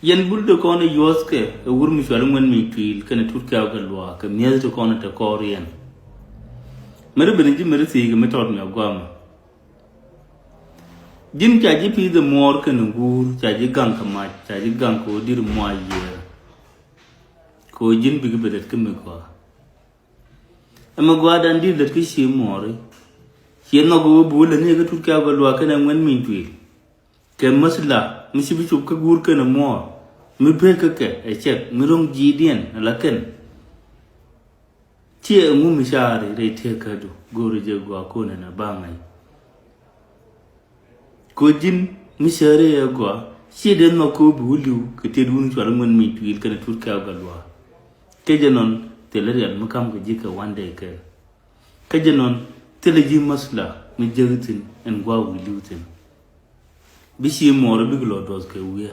yen bul de kono yoske e wurmi shwal ngwen mi twil kana turka ga lwa ka miez de kono te korien mere benji mere si ga metod me gwam jin cha ji pi de mor kana ngur cha ji gang kama cha ji gang ko dir mo ye ko jin bi ga bedet kemme ko ama gwa dan dir de ki shi mor yen no go bul ne ga turka ga lwa kana ngwen mi twil ke masla misi bi chụp cái gur cái nằm mò mi bê cái ấy chết mi rong gì điên là cái chia ngu mi sa để thiê cái đồ gori je gua cô này là ba ngày cô jin mi sa re gua chia đến nó cô bu liu cái tiền đun cho mình mi twil cái tur cao cái lúa cái giờ non tiền lấy tiền mà cam cái gì cái one day cái giờ non tiền lấy gì masla mi chơi tin en gua liu tin bisi mor big lo dos ke uya